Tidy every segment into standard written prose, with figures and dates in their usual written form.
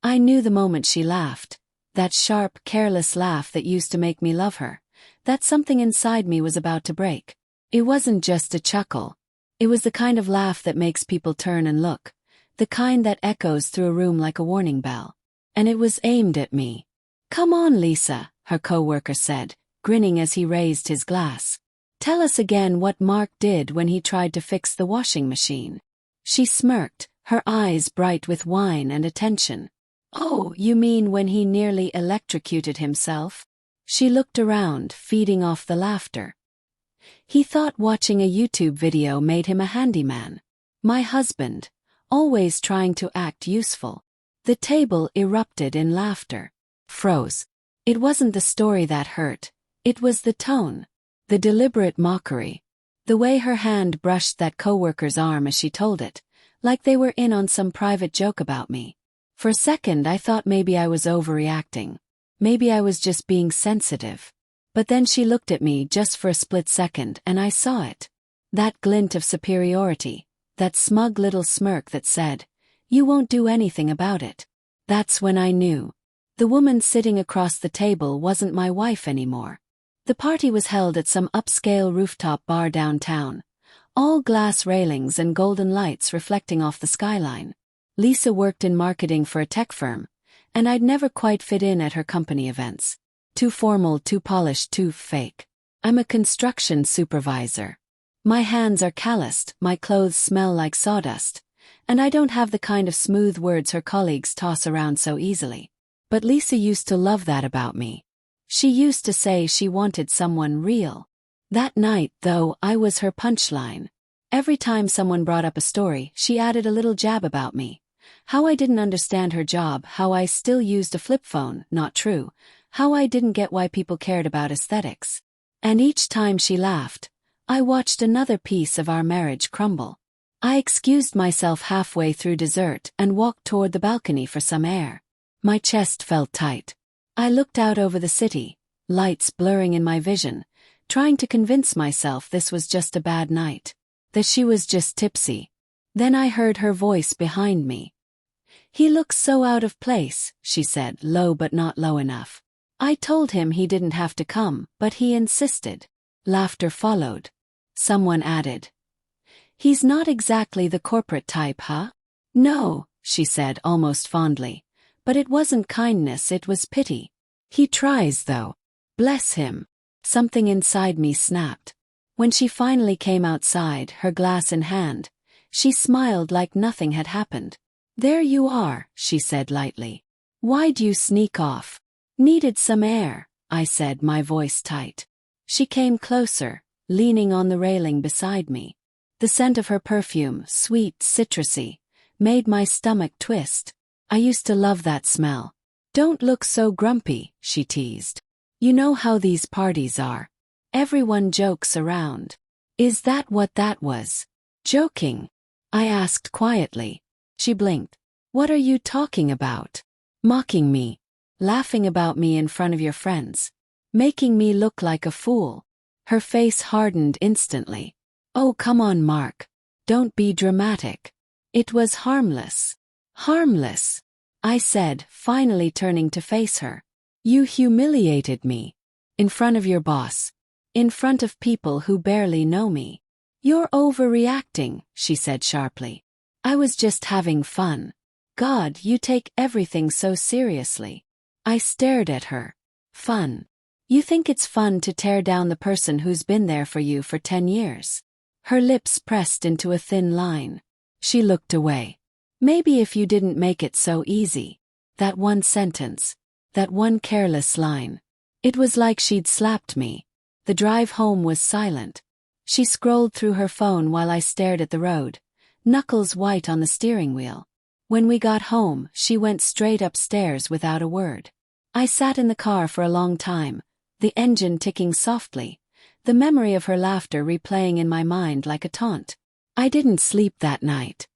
I knew the moment she laughed. That sharp, careless laugh that used to make me love her. That something inside me was about to break. It wasn't just a chuckle. It was the kind of laugh that makes people turn and look. The kind that echoes through a room like a warning bell. And it was aimed at me. "Come on, Lisa," her coworker said, grinning as he raised his glass. "Tell us again what Mark did when he tried to fix the washing machine." She smirked, her eyes bright with wine and attention. "Oh, you mean when he nearly electrocuted himself?" She looked around, feeding off the laughter. "He thought watching a YouTube video made him a handyman. My husband, always trying to act useful." The table erupted in laughter. Froze. It wasn't the story that hurt. It was the tone. The deliberate mockery. The way her hand brushed that coworker's arm as she told it, like they were in on some private joke about me. For a second I thought maybe I was overreacting. Maybe I was just being sensitive. But then she looked at me just for a split second and I saw it. That glint of superiority. That smug little smirk that said, "You won't do anything about it." That's when I knew. The woman sitting across the table wasn't my wife anymore. The party was held at some upscale rooftop bar downtown. All glass railings and golden lights reflecting off the skyline. Lisa worked in marketing for a tech firm, and I'd never quite fit in at her company events. Too formal, too polished, too fake. I'm a construction supervisor. My hands are calloused, my clothes smell like sawdust, and I don't have the kind of smooth words her colleagues toss around so easily. But Lisa used to love that about me. She used to say she wanted someone real. That night, though, I was her punchline. Every time someone brought up a story, she added a little jab about me. How I didn't understand her job, how I still used a flip phone, not true, how I didn't get why people cared about aesthetics. And each time she laughed, I watched another piece of our marriage crumble. I excused myself halfway through dessert and walked toward the balcony for some air. My chest felt tight. I looked out over the city, lights blurring in my vision, trying to convince myself this was just a bad night, that she was just tipsy. Then I heard her voice behind me. "He looks so out of place," she said, low but not low enough. I told him he didn't have to come, but he insisted. Laughter followed. Someone added, "He's not exactly the corporate type, huh?" "No," she said almost fondly. But it wasn't kindness, it was pity. "He tries, though. Bless him." Something inside me snapped. When she finally came outside, her glass in hand, she smiled like nothing had happened. "There you are," she said lightly. "Why'd you sneak off?" "Needed some air," I said, my voice tight. She came closer, leaning on the railing beside me. The scent of her perfume, sweet, citrusy, made my stomach twist. I used to love that smell. "Don't look so grumpy," she teased. "You know how these parties are. Everyone jokes around." "Is that what that was?" "Joking?" I asked quietly. She blinked. "What are you talking about?" "Mocking me. Laughing about me in front of your friends. Making me look like a fool." Her face hardened instantly. "Oh, come on, Mark. Don't be dramatic. It was harmless." "Harmless," I said, finally turning to face her. "You humiliated me. In front of your boss. In front of people who barely know me." "You're overreacting," she said sharply. "I was just having fun." "God, you take everything so seriously." I stared at her. "Fun? You think it's fun to tear down the person who's been there for you for 10 years? Her lips pressed into a thin line. She looked away. "Maybe if you didn't make it so easy." That one sentence. That one careless line. It was like she'd slapped me. The drive home was silent. She scrolled through her phone while I stared at the road, knuckles white on the steering wheel. When we got home, she went straight upstairs without a word. I sat in the car for a long time, the engine ticking softly, the memory of her laughter replaying in my mind like a taunt. I didn't sleep that night.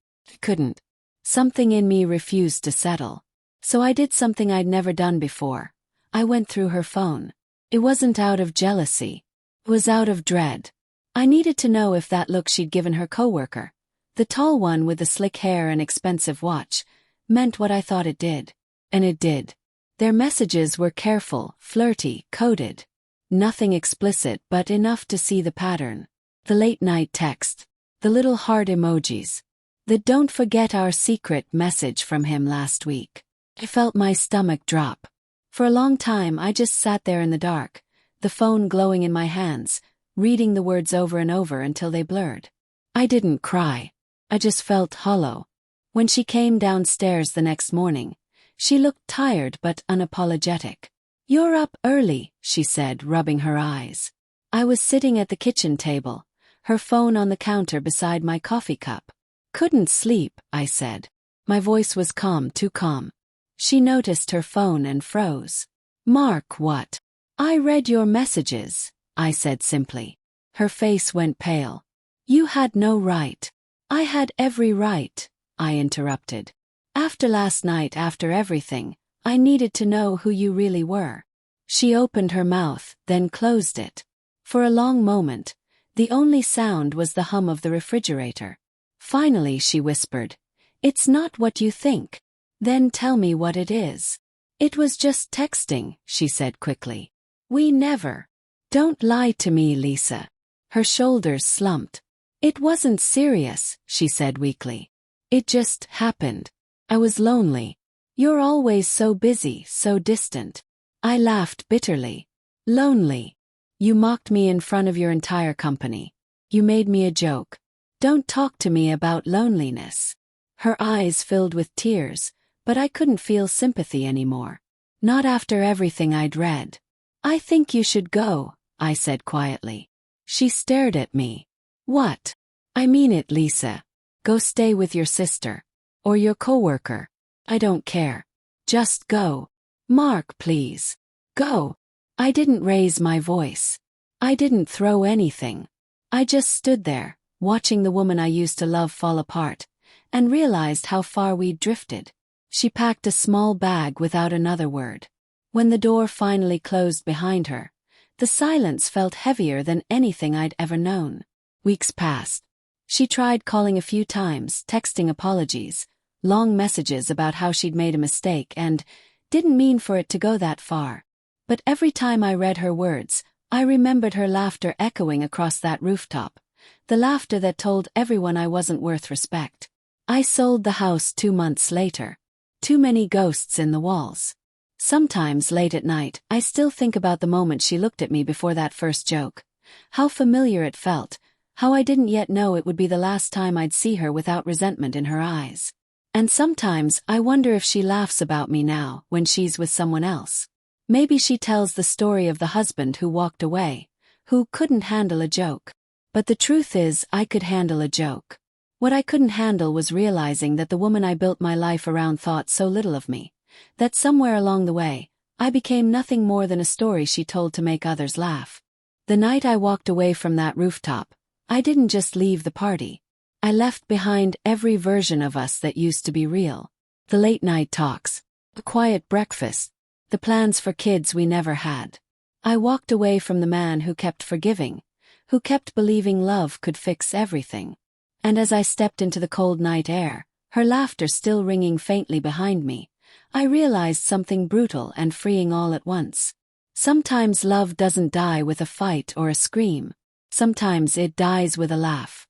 Couldn't. Something in me refused to settle. So I did something I'd never done before. I went through her phone. It wasn't out of jealousy. It was out of dread. I needed to know if that look she'd given her coworker, the tall one with the slick hair and expensive watch, meant what I thought it did. And it did. Their messages were careful, flirty, coded. Nothing explicit but enough to see the pattern. The late-night text. The little heart emojis. The "don't forget our secret" message from him last week. I felt my stomach drop. For a long time I just sat there in the dark, the phone glowing in my hands, reading the words over and over until they blurred. I didn't cry. I just felt hollow. When she came downstairs the next morning, she looked tired but unapologetic. "You're up early," she said, rubbing her eyes. I was sitting at the kitchen table, her phone on the counter beside my coffee cup. "Couldn't sleep," I said. My voice was calm, too calm. She noticed her phone and froze. "Mark, what?" "I read your messages," I said simply. Her face went pale. "You had no right." "I had every right," I interrupted. "After last night, after everything, I needed to know who you really were." She opened her mouth, then closed it. For a long moment, the only sound was the hum of the refrigerator. Finally she whispered, "It's not what you think." "Then tell me what it is." "It was just texting," she said quickly. "We never." "Don't lie to me, Lisa." Her shoulders slumped. "It wasn't serious," she said weakly. "It just happened. I was lonely. You're always so busy, so distant." I laughed bitterly. "Lonely? You mocked me in front of your entire company. You made me a joke. Don't talk to me about loneliness." Her eyes filled with tears, but I couldn't feel sympathy anymore. Not after everything I'd read. "I think you should go," I said quietly. She stared at me. "What?" "I mean it, Lisa. Go stay with your sister. Or your coworker. I don't care. Just go. Mark, please. Go." I didn't raise my voice. I didn't throw anything. I just stood there, watching the woman I used to love fall apart, and realized how far we'd drifted. She packed a small bag without another word. When the door finally closed behind her, the silence felt heavier than anything I'd ever known. Weeks passed. She tried calling a few times, texting apologies, long messages about how she'd made a mistake and didn't mean for it to go that far. But every time I read her words, I remembered her laughter echoing across that rooftop, the laughter that told everyone I wasn't worth respect. I sold the house 2 months later. Too many ghosts in the walls. Sometimes late at night, I still think about the moment she looked at me before that first joke. How familiar it felt, how I didn't yet know it would be the last time I'd see her without resentment in her eyes. And sometimes I wonder if she laughs about me now, when she's with someone else. Maybe she tells the story of the husband who walked away, who couldn't handle a joke. But the truth is, I could handle a joke. What I couldn't handle was realizing that the woman I built my life around thought so little of me, that somewhere along the way, I became nothing more than a story she told to make others laugh. The night I walked away from that rooftop, I didn't just leave the party. I left behind every version of us that used to be real. The late-night talks, the quiet breakfast, the plans for kids we never had. I walked away from the man who kept forgiving, who kept believing love could fix everything. And as I stepped into the cold night air, her laughter still ringing faintly behind me, I realized something brutal and freeing all at once. Sometimes love doesn't die with a fight or a scream. Sometimes it dies with a laugh.